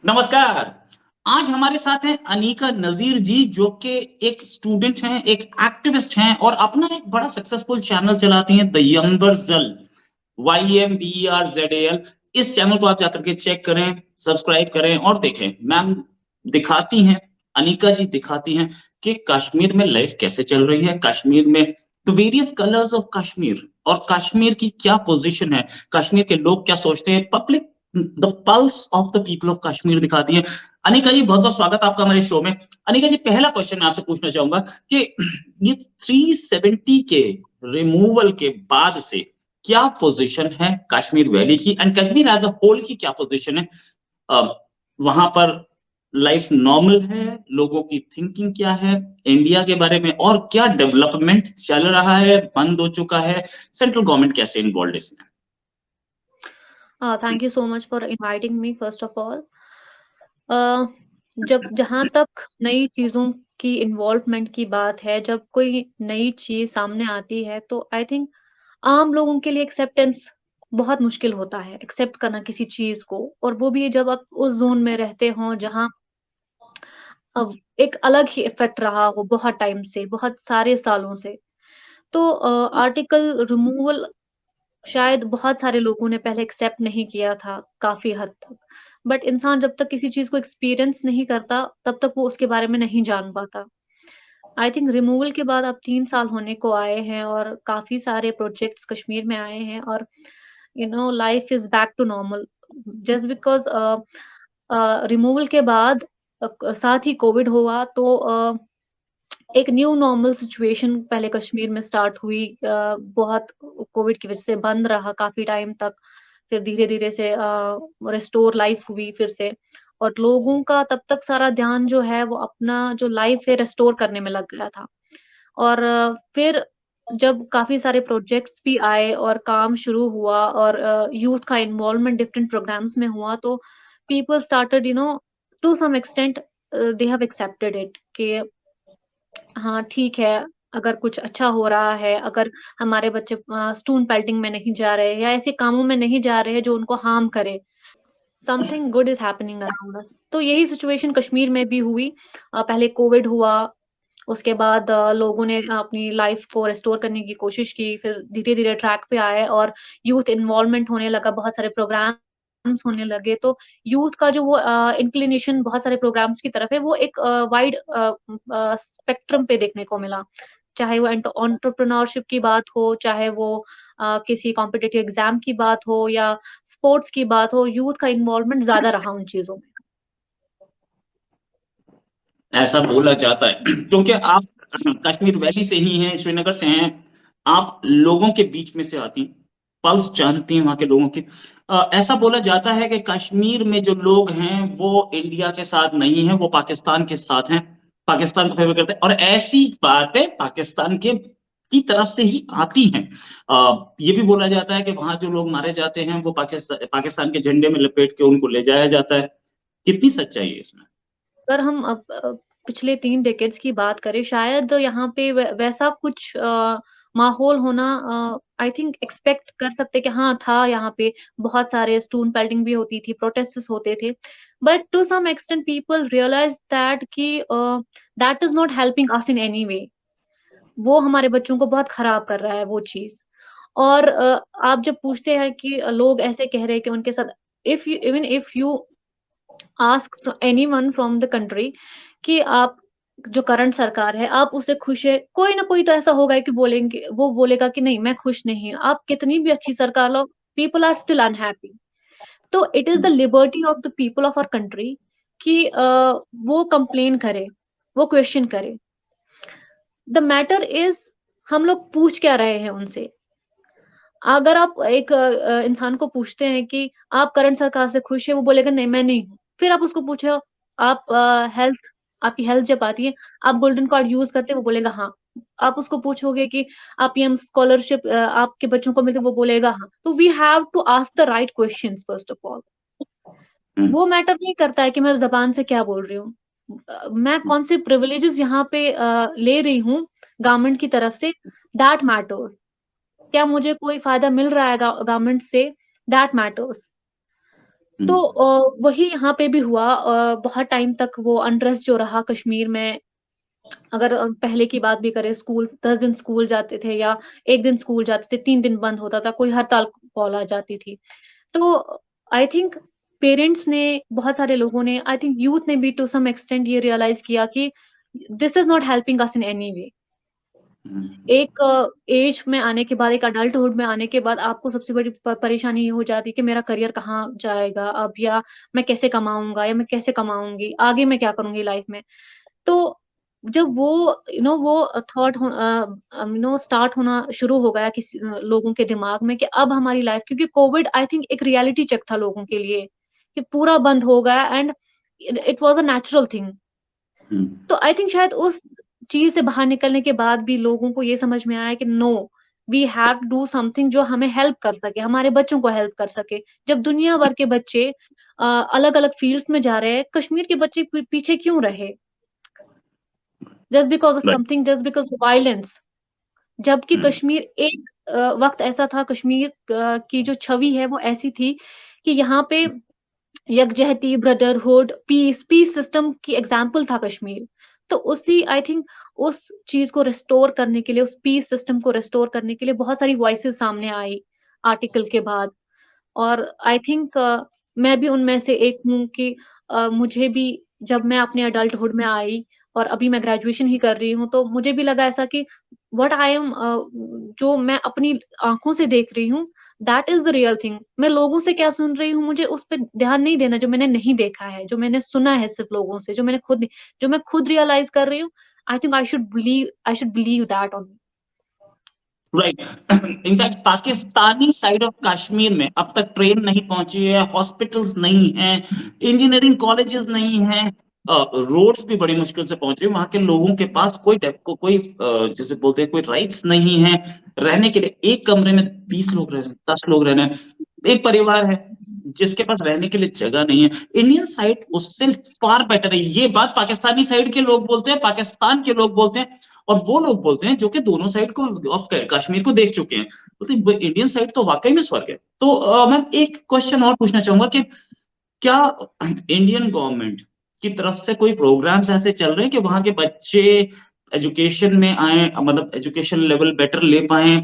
नमस्कार। आज हमारे साथ हैं अनीका नज़ीर जी, जो कि एक स्टूडेंट हैं, एक एक्टिविस्ट हैं और अपना एक बड़ा सक्सेसफुल चैनल चलाती हैं, द यंबरज़ल, YMBERZAL। इस चैनल को आप जाकर के चेक करें, सब्सक्राइब करें और देखें। मैम दिखाती हैं, अनीका जी दिखाती हैं कि कश्मीर में लाइफ कैसे चल रही है, कश्मीर में the various colours of Kashmir और कश्मीर की क्या पोज़ीशन है, कश्मीर के लोग क्या सोचते हैं, public the pulse of the people of Kashmir दिखाती है। अनिका जी, बहुत बहुत स्वागत आपका हमारे शो में। अनिका जी, पहला क्वेश्चन मैं आपसे पूछना चाहूंगा कि ये 370 के रिमूवल के बाद से क्या पोजीशन है कश्मीर वैली की and Kashmir as a whole की क्या पोजीशन है? वहां पर लाइफ नॉर्मल है, लोगों की थिंकिंग क्या है इंडिया के बारे में और क्या डेवलपमेंट चल रहा है, बंद हो चुका है, सेंट्रल गवर्नमेंट कैसे इन्वॉल्व है इसमें? Thank you so much for inviting me first of all. जब जहाँ तक नई चीज़ों की इन्वॉल्वमेंट की बात है, जब कोई नई चीज़ सामने आती है, तो आई थिंक आम लोगों के लिए एक्सेप्टेंस बहुत मुश्किल होता है, एक्सेप्ट करना किसी चीज़ को और वो भी जब आप उस ज़ोन में रहते हों, जहाँ एक अलग ही इफ़ेक्ट रहा हो बहुत टाइम से, बहुत सारे सालों से। तो आर्टिकल रिमूवल शायद बहुत सारे लोगों ने पहले एक्सेप्ट नहीं किया था, काफ़ी हद तक। बट इंसान जब तक किसी चीज़ को एक्सपीरियंस नहीं करता, तब तक वो उसके बारे में नहीं जान पाता। आई थिंक रिमूवल के बाद अब 3 साल होने को आए हैं और काफ़ी सारे प्रोजेक्ट्स कश्मीर में आए हैं और life is back to normal. Just because removal के बाद साथ ही कोविड हुआ तो एक न्यू नॉर्मल सिचुएशन पहले कश्मीर में स्टार्ट हुई। बहुत कोविड की वजह से बंद रहा काफ़ी टाइम तक, फिर धीरे-धीरे से रिस्टोर लाइफ हुई फिर से और लोगों का तब तक सारा ध्यान जो है वो अपना जो लाइफ है रिस्टोर करने में लग गया था। और फिर जब काफ़ी सारे प्रोजेक्ट्स भी आए और काम शुरू हुआ और यूथ का इन्वॉल्वमेंट डिफरेंट प्रोग्राम्स में हुआ तो people started to some extent they have accepted it कि हाँ, ठीक है, अगर कुछ अच्छा हो रहा है, अगर हमारे बच्चे स्टून पेल्टिंग में नहीं जा रहे या ऐसे कामों में नहीं जा रहे हैं जो उनको हार्म करे, something good is happening around us. तो यही सिचुएशन कश्मीर में भी हुई। पहले कोविड हुआ, उसके बाद लोगों ने अपनी लाइफ़ को रिस्टोर करने की कोशिश की, फिर धीरे-धीरे ट्रैक पे आए और यूथ इन्वॉल्वमेंट होने लगा, बहुत सारे प्रोग्राम्स होने लगे, तो यूथ का जो वो इंक्लिनेशन बहुत सारे प्रोग्राम्स की तरफ है, वो एक वाइड स्पेक्ट्रम पे देखने को मिला। चाहे वो एंटरप्रेन्योरशिप की बात हो, चाहे वो किसी कॉम्पिटिटिव एग्ज़ाम की बात हो या स्पोर्ट्स की बात हो, यूथ का इन्वॉल्वमेंट ज़्यादा रहा उन चीज़ों में। ऐसा बोला जाता है क्योंकि आप कश्मीर वैली से ही हैं, श्रीनगर से हैं, आप लोगों के बीच में से आती हैं, पल्स जानती हैं वहाँ के लोगों की। ऐसा बोला जाता है कि कश्मीर में जो लोग हैं वो इंडिया के साथ नहीं हैं, वो पाकिस्तान के साथ हैं, पाकिस्तान को फेवर करते हैं और ऐसी बातें पाकिस्तान के की तरफ से ही आती हैं। ये भी बोला जाता है कि वहां जो लोग मारे जाते हैं वो पाकिस्तान के झंडे में लपेट के उनको ले जाया जाता है। कितनी सच्चाई है इसमें? अगर हम अब पिछले 3 डेकेड्स की बात करें, शायद यहाँ पे वैसा कुछ माहौल होना आई थिंक एक्सपेक्ट कर सकते हैं कि हाँ, था यहाँ पे बहुत सारे स्टोन पेल्टिंग भी होती थी, प्रोटेस्ट्स होते थे। But to some extent people realise that कि that is not helping us in any way. वो हमारे बच्चों को बहुत खराब कर रहा है वो चीज़। और आप जब पूछते हैं कि लोग ऐसे कह रहे हैं कि उनके साथ if you ask anyone from the country कि आप जो करंट सरकार है, आप उससे खुश है? कोई ना कोई तो ऐसा होगा ही कि वो बोलेगा कि नहीं मैं खुश नहीं हूँ। आप कितनी भी अच्छी सरकार लो, पीपल आर स्टिल अनहैप्पी। तो it is the liberty of the people of our country कि वो कंप्लेन करे, वो क्वेश्चन करे। द मैटर इज़ हम लोग पूछ क्या रहे हैं उनसे? अगर आप एक इंसान को पूछते हैं कि आप करंट सरकार से खुश हैं? वो बोलेगा नहीं मैं नहीं हूँ। फिर आप उसको पूछो आप आपकी हेल्थ जब आती है, आप गोल्डन कार्ड यूज़ करते हैं? वो बोलेगा हाँ। आप उसको पूछोगे कि आप पीएम स्कॉलरशिप आपके बच्चों को मिलती है? वो बोलेगा हाँ। तो we have to ask the right questions first of all. Hmm. वो मैटर नहीं करता है कि मैं ज़बान से क्या बोल रही हूँ। मैं कौन से प्रिविलेजेस यहाँ पे ले रही हूँ गवर्नमेंट की तरफ से, दैट मैटर्स। क्या मुझे कोई फ़ायदा मिल रहा है गवर्नमेंट से? That matters. हुँ, तो वही यहाँ पे भी हुआ, बहुत टाइम तक वो अनरेस्ट जो रहा कश्मीर में। अगर पहले की बात भी करें, स्कूल 10 दिन स्कूल जाते थे या 1 दिन स्कूल जाते थे, 3 दिन बंद होता था, कोई हड़ताल कॉल आ जाती थी। तो आई थिंक पेरेंट्स ने, बहुत सारे लोगों ने, आई थिंक यूथ ने भी टू सम एक्सटेंट ये रियलाइज़ किया कि this is not helping us in any way. हुँ, एक एज में आने के बाद, एक अडल्टहुड में आने के बाद आपको सबसे बड़ी परेशानी ये हो जाती है कि मेरा करियर कहाँ जाएगा अब, या मैं कैसे कमाऊँगा या मैं कैसे कमाऊँगी? आगे मैं क्या करूँगी लाइफ़ में? तो जब वो वो थॉट स्टार्ट होना शुरू हो गया किसी लोगों के दिमाग में कि अब हमारी लाइफ़, क्योंकि कोविड आई थिंक एक रियलिटी चेक था लोगों के लिए, कि पूरा बंद हो गया and it was a natural thing. हुँ, तो आई थिंक शायद उस चीज़ से बाहर निकलने के बाद भी लोगों को ये समझ में आया कि no, we have to do something जो हमें हेल्प कर सके, हमारे बच्चों को हेल्प कर सके। जब दुनिया भर के बच्चे अलग-अलग फ़ील्ड्स में जा रहे हैं, कश्मीर के बच्चे पीछे क्यों रहे? Right, just because of violence. जबकि हुँ, कश्मीर एक वक़्त ऐसा था, कश्मीर की जो छवि है वो ऐसी थी कि यहाँ पे यकजहती, ब्रदरहुड, पीस सिस्टम की एग्ज़ाम्पल था कश्मीर। तो उसी आई थिंक उस चीज़ को रिस्टोर करने के लिए, उस पीस सिस्टम को रिस्टोर करने के लिए बहुत सारी वॉइसेज़ सामने आई आर्टिकल के बाद। और आई थिंक मैं भी उनमें से एक हूँ कि मुझे भी, जब मैं अपने एडल्टहुड में आई और अभी मैं ग्रेजुएशन ही कर रही हूँ, तो मुझे भी लगा ऐसा कि व्हाट आई एम जो मैं अपनी आँखों से देख रही हूँ, that is the real thing. मैं लोगों से क्या सुन रही हूँ, मुझे उस पे ध्यान नहीं देना जो मैंने नहीं देखा है, जो मैंने सुना है सिर्फ़ लोगों से, जो मैं खुद रियलाइज़ कर रही हूँ, I should believe that only. Right. In fact Pakistani side of Kashmir में अब तक ट्रेन नहीं पहुँची है, हॉस्पिटल्स नहीं हैं, इंजीनियरिंग कॉलेजेस नहीं हैं, रोड्स भी बड़ी मुश्किल से पहुँच रही है, वहाँ के लोगों के पास कोई जिसे बोलते हैं कोई राइट्स नहीं है, रहने के लिए एक कमरे में 20 लोग रह रहे हैं, 10 लोग रह रहे हैं, एक परिवार है, जिसके पास रहने के लिए जगह नहीं है। इंडियन साइड उससे फार बेटर है, ये बात पाकिस्तानी साइड के लोग बोलते हैं, पाकिस्तान के लोग बोलते हैं, और वो लोग बोलते हैं जो कि दोनों साइड को ऑफ कश्मीर को देख चुके हैं, बोलते हैं इंडियन साइड तो वाकई में स्वर्ग है। तो मैम एक क्वेश्चन और पूछना चाहूंगा कि क्या इंडियन गवर्नमेंट की तरफ से कोई प्रोग्राम्स ऐसे चल रहे हैं कि वहां के बच्चे एजुकेशन में आए, मतलब एजुकेशन लेवल बेटर ले पाए,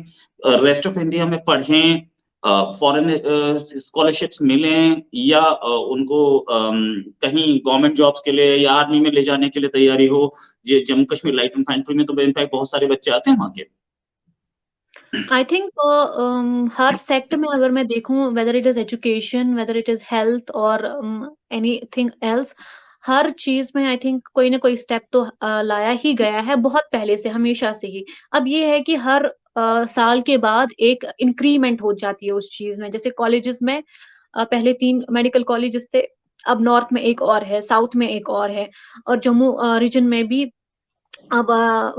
रेस्ट ऑफ इंडिया में पढ़ें, फॉरेन स्कॉलरशिप्स मिलें, या उनको कहीं गवर्नमेंट जॉब्स के लिए या आर्मी में ले जाने के लिए तैयारी हो? जम्मू कश्मीर लाइट इन्फेंट्री में तो इनफैक्ट बहुत सारे बच्चे आते हैं वहां के। आई थिंक हर सेक्टर में अगर मैं देखूँ, whether it is education, whether it is health और एनीथिंग एल्स, हर चीज़ में आई थिंक कोई ना कोई स्टेप तो लाया ही गया है बहुत पहले से, हमेशा से ही। अब ये है कि हर साल के बाद एक इंक्रीमेंट हो जाती है उस चीज़ में। जैसे कॉलेजेस में पहले 3 मेडिकल कॉलेजेस थे, अब नॉर्थ में एक और है, साउथ में एक और है, और जम्मू रीजन में भी अब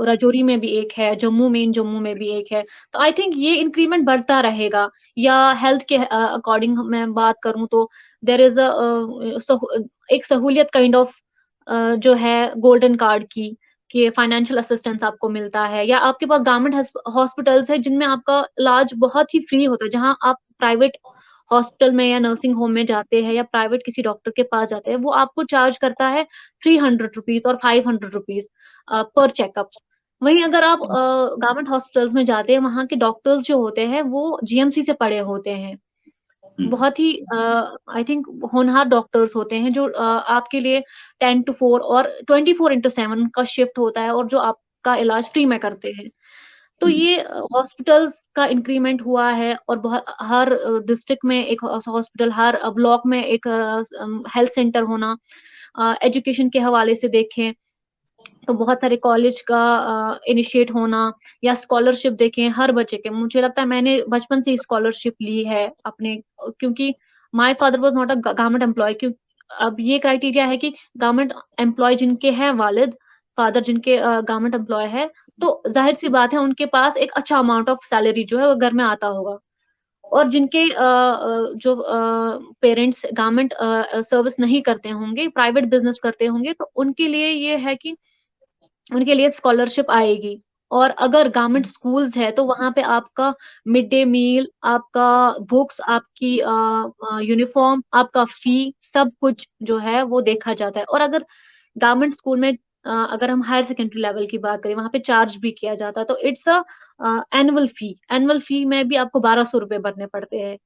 राजौरी में भी एक है, जम्मू में भी एक है। तो आई थिंक ये इंक्रीमेंट बढ़ता रहेगा। या हेल्थ के अकॉर्डिंग मैं बात करूँ तो देयर इज़ एक सहूलियत काइंड ऑफ जो है गोल्डन कार्ड की, कि फाइनेंशियल असिस्टेंस आपको मिलता है, या आपके पास गवर्नमेंट हॉस्पिटल्स हैं जिनमें आपका इलाज बहुत ही फ्री होता है। जहाँ आप प्राइवेट हॉस्पिटल में या नर्सिंग होम में जाते हैं या प्राइवेट किसी डॉक्टर के पास जाते हैं, वो आपको चार्ज करता है ₹300 और ₹500 पर चेकअप। वहीं अगर आप गवर्नमेंट हॉस्पिटल्स में जाते हैं, वहाँ के डॉक्टर्स जो होते हैं, वो जीएमसी से पढ़े होते हैं। हम्म, बहुत ही आई थिंक होनहार डॉक्टर्स होते हैं जो आपके लिए 10 टू 4 और 24/7 उनका शिफ्ट होता है और जो आपका इलाज फ्री में करते हैं। तो हम्म, ये हॉस्पिटल्स का इंक्रीमेंट हुआ है और बहुत हर डिस्ट्रिक्ट में एक हॉस्पिटल, हर ब्लॉक में एक हेल्थ सेंटर होना। एजुकेशन के हवाले से देखें तो बहुत सारे कॉलेज का इनिशिएट होना, या स्कॉलरशिप देखें हर बच्चे के। मुझे लगता है मैंने बचपन से ही स्कॉलरशिप ली है अपने, क्योंकि my father was not a government employee. अब ये क्राइटेरिया है कि गवर्नमेंट एम्प्लॉयी जिनके हैं वालिद, फादर जिनके गवर्नमेंट एम्प्लॉयी है, तो ज़ाहिर-सी बात है उनके पास एक अच्छा अमाउंट ऑफ सैलरी जो है वो घर में आता होगा। और जिनके जो पेरेंट्स गवर्नमेंट सर्विस नहीं करते होंगे, प्राइवेट बिज़नेस करते होंगे, तो उनके लिए ये है कि उनके लिए स्कॉलरशिप आएगी। और अगर गवर्नमेंट स्कूल्स है तो वहाँ पे आपका मिड डे मील, आपका बुक्स, आपकी यूनिफ़ॉर्म, आपका फ़ी सब कुछ जो है वो देखा जाता है। और अगर गवर्नमेंट स्कूल में अगर हम हायर सेकेंडरी लेवल की बात करें, वहाँ पे चार्ज भी किया जाता है, तो इट्स एनुअल फ़ी में भी आपको ₹1200 भरने पड़ते हैं,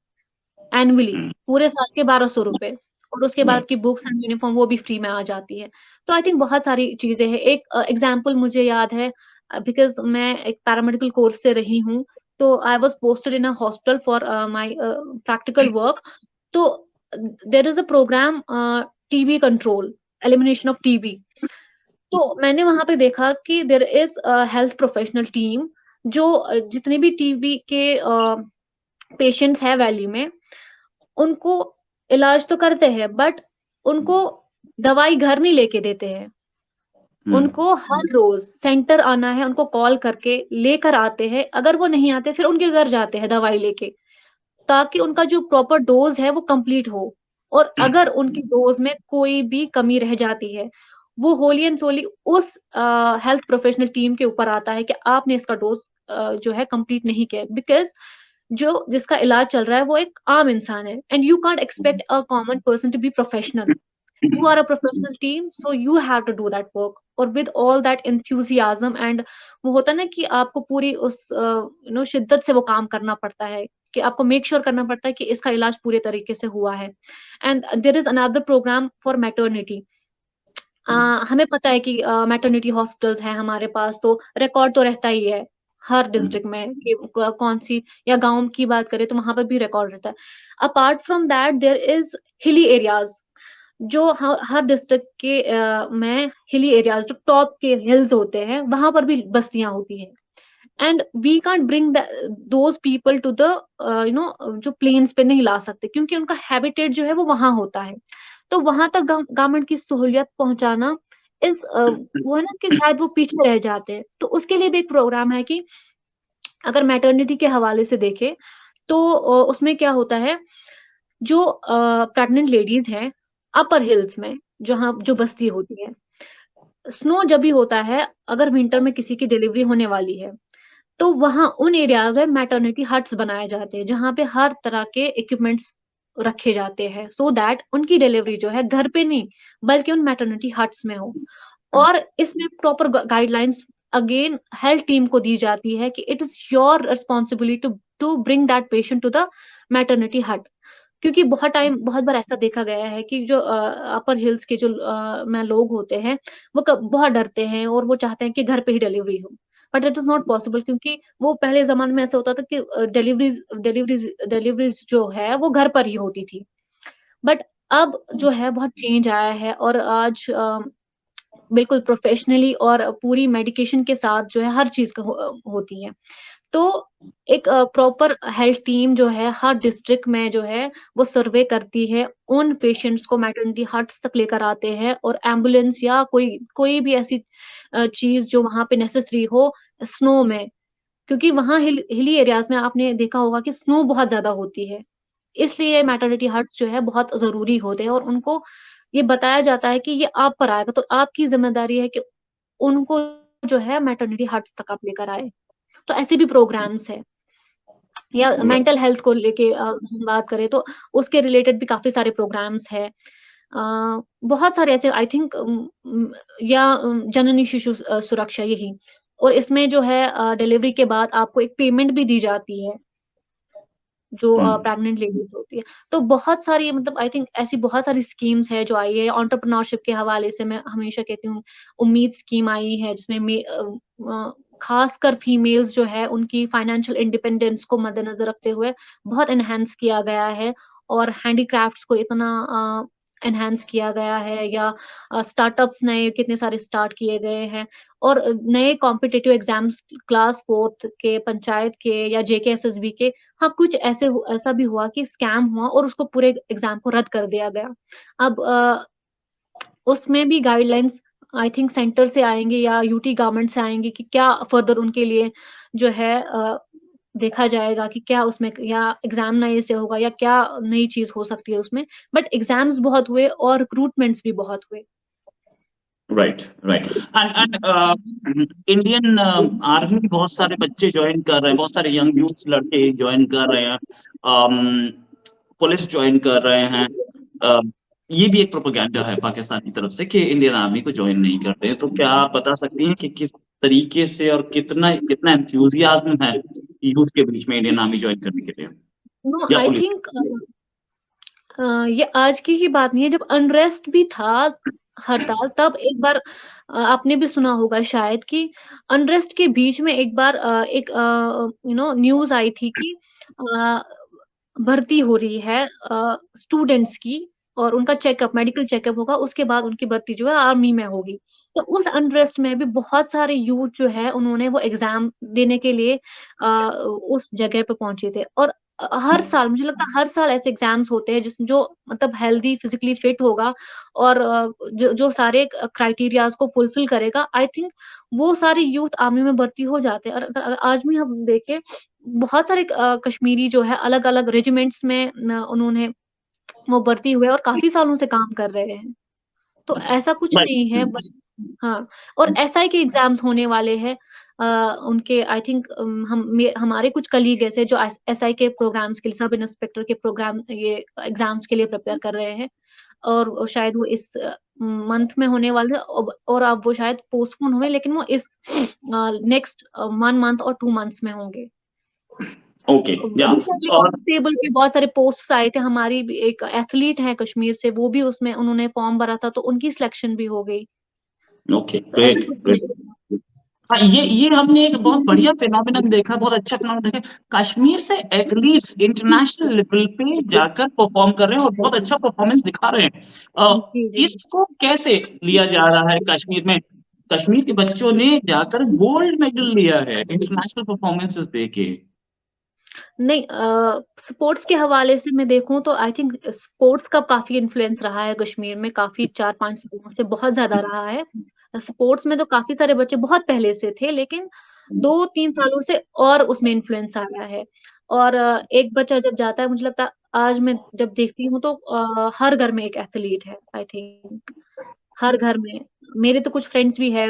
एनुअली, हुँ, पूरे साल के ₹1200 और उसके बाद राइट। की बुक्स एंड यूनिफ़ॉर्म वो भी फ्री में आ जाती है। तो आई थिंक बहुत सारी चीज़ें हैं। एक एग्ज़ाम्पल मुझे याद है बिकॉज़ मैं एक पैरामेडिकल कोर्स से रही हूँ, तो I was posted in a hospital for my practical work. तो there is a programme TB control, elimination of TB. तो मैंने वहाँ पे देखा कि there is a health professional team जो जितने भी टीबी के पेशेंट्स हैं वैली में, उनको इलाज तो करते हैं बट उनको दवाई घर नहीं लेके देते हैं। हुँ, उनको हर रोज़ सेंटर आना है, उनको कॉल करके लेकर आते हैं, अगर वो नहीं आते फिर उनके घर जाते हैं दवाई लेके, ताकि उनका जो प्रॉपर डोज़ है वो कंप्लीट हो। और अगर उनकी डोज़ में कोई भी कमी रह जाती है, वो होली एंड सोली उस हेल्थ प्रोफेशनल टीम के ऊपर आता है कि आपने इसका डोज़ जो है कंप्लीट नहीं किया है। बिकॉज़ जो जिसका इलाज चल रहा है वो एक आम इंसान है and you can't expect a common person to be professional. You are a professional team, so you have to do that work और with all that enthusiasm and वो होता है ना कि आपको पूरी उस शिद्दत से वो काम करना पड़ता है कि आपको मेक श्योर करना पड़ता है कि इसका इलाज पूरे तरीके से हुआ है। And there is another programme for maternity. हमें पता है कि मैटरनिटी हॉस्पिटल्स हैं हमारे पास, तो रिकॉर्ड तो रहता ही है हर हुँ, डिस्ट्रिक्ट में कि कौन सी, या गांव की बात करें तो वहां पर भी रिकॉर्ड रहता है। Apart from that there is hilly areas, जो हर डिस्ट्रिक्ट के में हिली एरियाज जो टॉप के हिल्स होते हैं, वहाँ पर भी बस्तियाँ होती हैं। And we can't bring those people to the जो प्लेन्स पे नहीं ला सकते क्योंकि उनका हैबिटेट जो है वो वहाँ होता है। तो वहाँ तक गवर्नमेंट की सहूलियत पहुँचाना वो है ना कि शायद वो पीछे रह जाते हैं। तो उसके लिए भी एक प्रोग्राम है कि अगर मैटरनिटी के हवाले से देखें, तो उसमें क्या होता है, जो प्रेग्नेंट लेडीज़ हैं, अपर हिल्स में, जहाँ जो बस्ती होती है, स्नो जब भी होता है, अगर विंटर में किसी की डिलीवरी होने वाली है, तो वहाँ उन एरियाज़ में मैटरनिटी हट्स बनाए जाते हैं, जहाँ पे हर तरह के इक्विपमेंट्स रखे जाते हैं, सो दैट उनकी डिलीवरी जो है घर पे नहीं, बल्कि उन मैटरनिटी हट्स में हो। और इसमें proper guidelines again health team को दी जाती है कि it is your responsibility to to bring that patient to the maternity hut. क्योंकि बहुत बार ऐसा देखा गया है कि जो अपर हिल्स के जो में लोग होते हैं, वो बहुत डरते हैं और वो चाहते हैं कि घर पे ही डिलीवरी हो। But it is not possible क्योंकि वो पहले ज़माने में ऐसा होता था कि डिलीवरीज़ जो है वो घर पर ही होती थी। बट अब जो है बहुत चेंज आया है और आज बिल्कुल प्रोफ़ेशनली और पूरी मेडिकेशन के साथ जो है हर चीज़ होती है। तो एक प्रॉपर हेल्थ टीम जो है हर डिस्ट्रिक्ट में जो है वो सर्वे करती है, उन पेशेंट्स को मैटरनिटी हट्स तक लेकर आते हैं और एम्बुलेंस या कोई कोई भी ऐसी चीज़ जो वहाँ पे नेसेसरी हो स्नो में, क्योंकि वहाँ हिली एरियाज़ में आपने देखा होगा कि स्नो बहुत ज़्यादा होती है। इसलिए मैटरनिटी हट्स जो है बहुत ज़रूरी होते हैं और उनको ये बताया जाता है कि ये आप पर आएगा, तो आपकी ज़िम्मेदारी है कि उनको जो है मैटरनिटी हट्स तक आप लेकर आएँ। तो ऐसे भी प्रोग्राम्स हैं। या राइट। मेंटल हेल्थ को लेके हम बात करें तो उसके रिलेटेड भी काफ़ी सारे प्रोग्राम्स हैं। बहुत सारे ऐसे आई थिंक जननी शिशु सुरक्षा यही। और इसमें जो है डिलीवरी के बाद आपको एक पेमेंट भी दी जाती है, जो हुँ, प्रेग्नेंट लेडीज़ होती है। तो बहुत सारी मतलब आई थिंक ऐसी बहुत सारी स्कीम्स हैं जो आई है। एंटरप्रेन्योरशिप के हवाले से मैं हमेशा कहती हूँ, उम्मीद स्कीम आई है जिसमें खासकर फीमेल्स जो है उनकी फाइनेंशियल इंडिपेंडेंस को मद्देनज़र रखते हुए बहुत एनहांस किया गया है और हैंडीक्राफ्ट्स को इतना एनहांस किया गया है, या स्टार्टअप्स नए कितने सारे स्टार्ट किए गए हैं और नए कॉम्पिटिटिव एग्ज़ाम्स क्लास 4th के, पंचायत के या जेके एसएसबी के, हाँ, कुछ ऐसा भी हुआ कि स्कैम हुआ और उसको पूरे एग्ज़ाम को रद्द कर दिया गया। अब उसमें भी गाइडलाइंस आई थिंक सेंटर से आएँगे या यूटी गवर्नमेंट से आएँगे कि क्या फर्दर उनके लिए जो है देखा जाएगा कि क्या उसमें या एग्ज़ाम नए से होगा या क्या नई चीज़ हो सकती है उसमें। बट एग्ज़ाम्स बहुत हुए और रिक्रूटमेंट्स भी बहुत हुए। Right, right. And Indian army बहुत सारे बच्चे ज्वाइन कर रहे हैं, बहुत सारे यंग यूथ लड़के ज्वाइन कर रहे हैं, पुलिस ज्वाइन कर रहे हैं। अ, ये भी एक प्रोपेगेंडा है पाकिस्तान की तरफ से कि इंडियन आर्मी को ज्वाइन नहीं करते हैं। तो क्या आप बता सकती हैं कि किस तरीके से और कितना कितना एंथुजियाज्म है यूथ के बीच में इंडियन आर्मी ज्वाइन करने के लिए नो या आई पुलिस? थिंक ये आज की ही बात नहीं है, जब अनरेस्ट भी था, हड़ताल, तब एक बार आपने भी सुना होगा शायद कि अनरेस्ट के बीच में एक बार एक न्यूज़ आई थी कि अ, भर्ती हो रही है स्टूडेंट्स की, और उनका चेकअप, मेडिकल चेकअप होगा, उसके बाद उनकी भर्ती जो है आर्मी में होगी। तो उस अनरेस्ट में भी बहुत सारे यूथ जो है उन्होंने वो एग्ज़ाम देने के लिए उस जगह पे पहुँचे थे, और हर साल, मुझे लगता है हर साल ऐसे एग्ज़ाम्स होते हैं जिसमें जो मतलब हेल्दी, फिज़िकली फिट होगा और जो जो सारे क्राइटेरियाज़ को फुलफ़िल करेगा, आई थिंक वो सारे यूथ आर्मी में भर्ती हो जाते हैं। और अगर आज भी हम देखें, बहुत सारे कश्मीरी जो है अलग-अलग रेजिमेंट्स में न उन्होंने वो भर्ती हुए और काफ़ी सालों से काम कर रहे हैं। तो ऐसा कुछ नहीं है, बट हाँ, और एसआई के एग्ज़ाम्स होने वाले हैं। उनके आई थिंक हमारे कुछ कलीग ऐसे जो एसआई के प्रोग्राम्स के लिए, सब इंस्पेक्टर के प्रोग्राम, ये एग्ज़ाम्स के लिए प्रिपेयर कर रहे हैं, और शायद वो इस मंथ में होने वाले हैं, और अब वो शायद पोस्टपोन हुए, लेकिन वो इस नेक्स्ट 1 मंथ और 2 मंथ्स में होंगे। ओके, या रिसेंटली और कांस्टेबल के बहुत सारे पोस्ट्स आए थे, हमारी भी एक एथलीट है कश्मीर से, वो भी उसमें उन्होंने फॉर्म भरा था, तो उनकी सिलेक्शन भी हो गई। ओके, तो ऐसा ग्रेट, कुछ ग्रेट। नहीं है। हाँ, ये हमने एक बहुत बढ़िया फिनोमिनन देखा, बहुत अच्छा फिनोमिनन देखा। कश्मीर से एथलीट्स इंटरनेशनल लेवल पे जाकर परफॉर्म कर रहे हैं और बहुत अच्छा परफॉर्मेंस दिखा रहे हैं। जी, जी। इसको कैसे लिया जा रहा है कश्मीर में? कश्मीर के बच्चों ने जाकर गोल्ड मेडल लिया है इंटरनेशनल परफॉर्मेंसेस देके। नहीं, स्पोर्ट्स के हवाले से मैं देखूँ तो आई थिंक स्पोर्ट्स का काफ़ी इन्फ्लुएंस रहा है कश्मीर में, काफ़ी 4-5 सालों से बहुत ज़्यादा रहा है। स्पोर्ट्स में तो काफ़ी सारे बच्चे बहुत पहले से थे, लेकिन 2-3 सालों से और उसमें इन्फ्लुएंस आया है। और एक बच्चा जब जाता है, मुझे लगता है आज मैं जब देखती हूँ तो हर घर में एक एथलीट है, आई थिंक। हर घर में। मेरे तो कुछ फ्रेंड्स भी हैं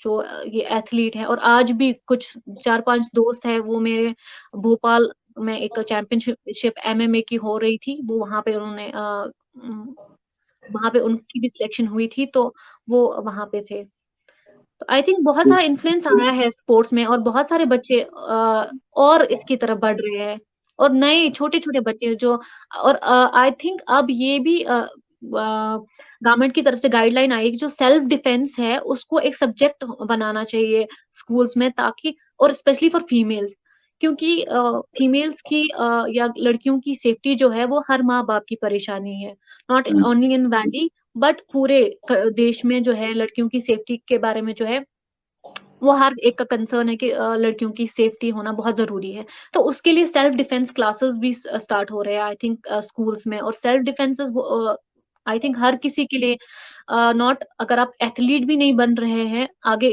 जो ये एथलीट हैं, और आज भी कुछ 4-5 दोस्त हैं, वो मेरे भोपाल में एक चैंपियनशिप एमएमए की हो रही थी, वो वहाँ पे उन्होंने वहाँ पे उनकी भी सिलेक्शन हुई थी, तो वो वहाँ पे थे। तो आई थिंक बहुत सारा इन्फ्लुएंस आया है स्पोर्ट्स में, और बहुत सारे बच्चे और इसकी तरफ बढ़ रहे हैं, और नए छोटे-छोटे बच्चे जो, और आई थिंक अब ये भी गवर्नमेंट की तरफ से गाइडलाइन आई है कि जो सेल्फ डिफेंस है उसको एक सब्जेक्ट बनाना चाहिए स्कूल्स में, ताकि, और स्पेशली फॉर फीमेल्स, क्योंकि फीमेल्स की या लड़कियों की सेफ्टी जो है वो हर माँ-बाप की परेशानी है। Not only in valley, but पूरे देश में जो है लड़कियों की सेफ्टी के बारे में जो है, वो हर एक का कंसर्न है कि लड़कियों की सेफ्टी होना बहुत ज़रूरी है। तो उसके लिए सेल्फ डिफेंस क्लासेस भी स्टार्ट हो रहे हैं, आई थिंक स्कूल्स में, और सेल्फ डिफेंसेस आई थिंक हर किसी के लिए, नॉट, अगर आप एथलीट भी नहीं बन रहे हैं, आगे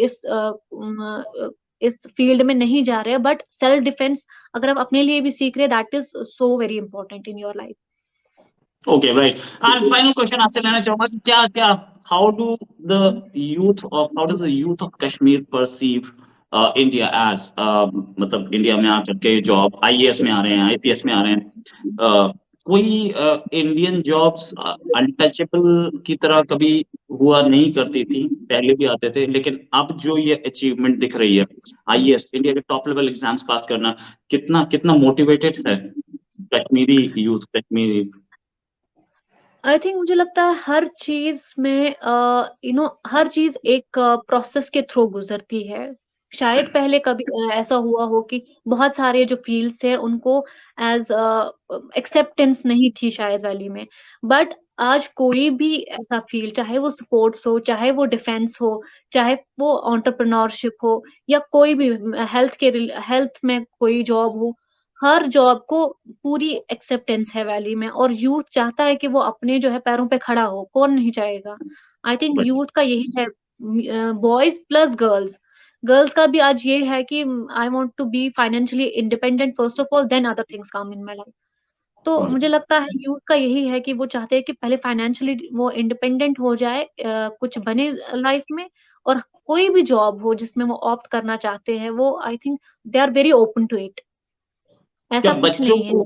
इस फील्ड में नहीं जा रहे हैं, बट सेल्फ डिफेंस अगर आप अपने लिए भी सीख रहे हैं, that is so very important in your life. Okay, right. And final question आपसे लेना चाहूंगा कि क्या क्या how does the youth of Kashmir perceive India as, मतलब इंडिया में आकर के जॉब, आईएएस में आ रहे हैं, आईपीएस में आ रहे हैं, कोई इंडियन जॉब्स अनटचेबल की तरह कभी हुआ नहीं करती थी, पहले भी आते थे, लेकिन अब जो ये अचीवमेंट दिख रही है, आईएएस, इंडिया के टॉप लेवल एग्जाम्स पास करना, कितना कितना मोटिवेटेड है Kashmiri youth, Kashmiri? I think मुझे लगता है हर चीज़ में हर चीज़ एक प्रोसेस के थ्रू गुज़रती है। शायद पहले कभी ऐसा हुआ हो कि बहुत सारे जो फ़ील्ड्स हैं उनको एज़ एक्सेप्टेंस नहीं थी शायद वैली में। बट आज कोई भी ऐसा फ़ील्ड, चाहे वो स्पोर्ट्स हो, चाहे वो डिफेंस हो, चाहे वो एंटरप्रेन्योरशिप हो, या कोई भी हेल्थ में कोई जॉब हो, हर जॉब को पूरी एक्सेप्टेंस है वैली में, और यूथ चाहता है कि वो अपने जो है पैरों पे खड़ा हो, कौन नहीं चाहेगा? आई थिंक यूथ का यही है, बॉयज़ प्लस गर्ल्स। गर्ल्स का भी आज ये है कि I want to be financially independent first of all, then other things come in my life. तो मुझे लगता है यूथ का यही है कि वो चाहते हैं कि पहले फाइनेंशियली वो इंडिपेंडेंट हो जाए, कुछ बने लाइफ में, और कोई भी जॉब हो जिसमें वो ऑप्ट करना चाहते हैं, वो I think they are very open to it. क्या ऐसा कुछ बच्चों नहीं है, को,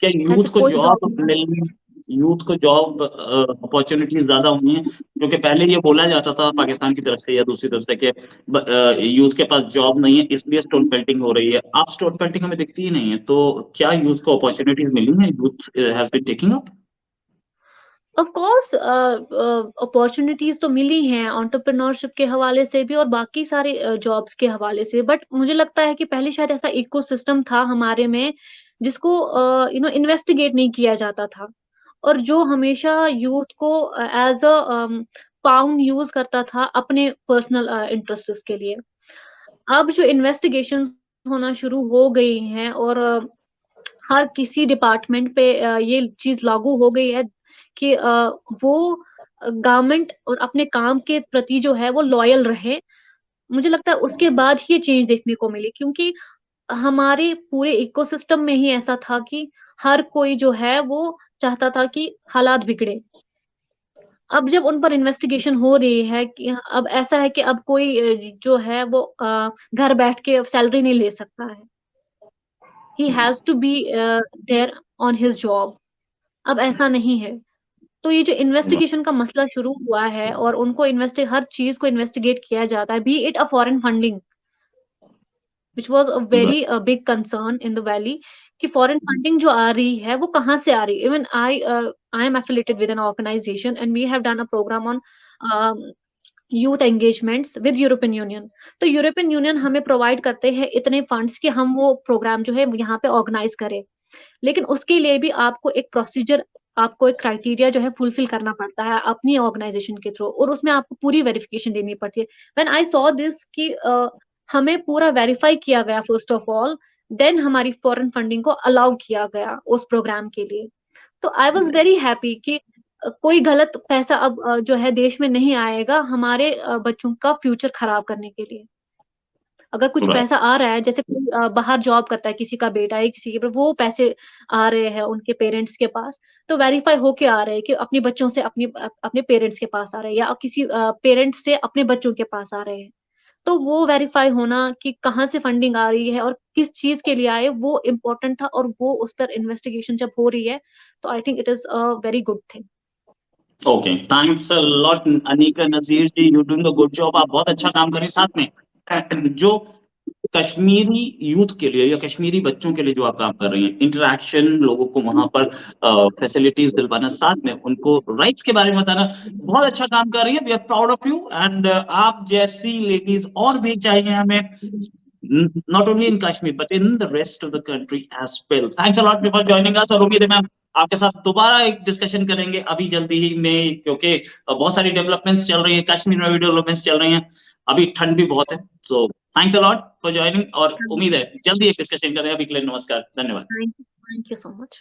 क्या ऐसे यूथ को कोई जॉब प्रॉब्लम नहीं मिलने, यूथ को जॉब अपॉर्चुनिटीज ज्यादा हुई हैं? क्योंकि पहले ये बोला जाता था पाकिस्तान की तरफ से या दूसरी तरफ से कि यूथ के पास जॉब नहीं है इसलिए स्टोन पेल्टिंग हो रही है। अब स्टोन पेल्टिंग हमें दिखती ही नहीं है, तो क्या यूथ को अपॉर्चुनिटीज मिली हैं? Youth has been taking up? Of course opportunities तो मिली हैं एंटरप्रेन्योरशिप के हवाले से भी और बाकी सारे जॉब्स के हवाले से, बट मुझे लगता है कि पहले शायद ऐसा इकोसिस्टम था हमारे में जिसको इन्वेस्टिगेट नहीं किया जाता था, और जो हमेशा यूथ को एज अ पाउंड यूज करता था अपने पर्सनल इंटरेस्ट के लिए। अब जो इन्वेस्टिगेशन होना शुरू हो गई हैं और हर किसी डिपार्टमेंट पे ये चीज़ लागू हो गई है कि वो गवर्नमेंट और अपने काम के प्रति जो है वो लॉयल रहे। मुझे लगता है उसके बाद ही ये चेंज देखने को मिली, क्योंकि हमारे पूरे इकोसिस्टम में ही ऐसा था कि हर कोई जो है वो चाहता था कि हालात बिगड़े। अब जब उन पर इन्वेस्टिगेशन हो रही है कि अब ऐसा है कि अब कोई जो है वो घर बैठ के सैलरी नहीं ले सकता है। He has to be there on his job. अब ऐसा नहीं है। तो ये जो इन्वेस्टिगेशन का मसला शुरू हुआ है और उनको हर चीज़ को इन्वेस्टिगेट किया जाता है, B it a foreign funding, which was a very big concern in the valley, कि फॉरेन फंडिंग जो आ रही है, वो कहाँ से आ रही है? Even I am affiliated with an organisation and we have done a programme on youth engagements with European Union. तो यूरोपियन यूनियन हमें प्रोवाइड करते हैं इतने फंड्स कि हम वो प्रोग्राम जो है यहाँ पे ऑर्गेनाइज़ करें। लेकिन उसके लिए भी आपको एक प्रोसीजर, आपको एक क्राइटेरिया जो है फुलफिल करना पड़ता है अपनी ऑर्गेनाइजेशन के थ्रू, और उसमें आपको पूरी वेरिफिकेशन देनी पड़ती है। व्हेन आई सॉ दिस कि हमें पूरा वेरीफाई किया गया फर्स्ट ऑफ ऑल, देन हमारी फॉरेन फंडिंग को अलाउ किया गया उस प्रोग्राम के लिए। तो आई वाज़ वेरी हैप्पी कि कोई गलत पैसा अब जो है देश में नहीं आएगा हमारे बच्चों का फ्यूचर खराब करने के लिए। अगर कुछ राइट। पैसा आ रहा है, जैसे कोई बाहर जॉब करता है, किसी का बेटा है, किसी के वो पैसे आ रहे हैं उनके पेरेंट्स के पास, तो वेरीफाई होके आ रहे हैं कि अपने बच्चों से अपने पेरेंट्स के पास आ रहे हैं या किसी पेरेंट्स से अपने बच्चों के पास आ रहे हैं। तो वो वेरीफाई होना कि कहाँ से फंडिंग आ रही है और किस चीज़ के लिए आए, वो इम्पोर्टेंट था, और वो उस पर इन्वेस्टिगेशन जब हो रही है, तो I think it is a very good thing. Okay, thanks a lot Anika Nazir ji, you doing a good job. आप बहुत अच्छा काम कर रही हैं। साथ में जो कश्मीरी यूथ के लिए या कश्मीरी बच्चों के लिए जो आप काम कर रही हैं, इंटरेक्शन, लोगों को वहां पर फैसिलिटीज दिलवाना, साथ में उनको राइट्स के बारे में बताना, बहुत अच्छा काम कर रही है। We are proud of you and आप जैसी लेडीज और भी चाहिए हमें, not only in Kashmir but in the rest of the country as well. Thanks a lot for joining us, और उम्मीद है मैम आपके साथ दोबारा एक डिस्कशन करेंगे अभी जल्दी ही में, क्योंकि बहुत सारी डेवलपमेंट्स चल रही है कश्मीर में, भी डेवलपमेंट्स चल रही हैं, अभी ठंड भी बहुत है। So thanks a lot for joining, और उम्मीद है जल्दी एक डिस्कशन करें। अभी के लिए नमस्कार, धन्यवाद। Thank you so much.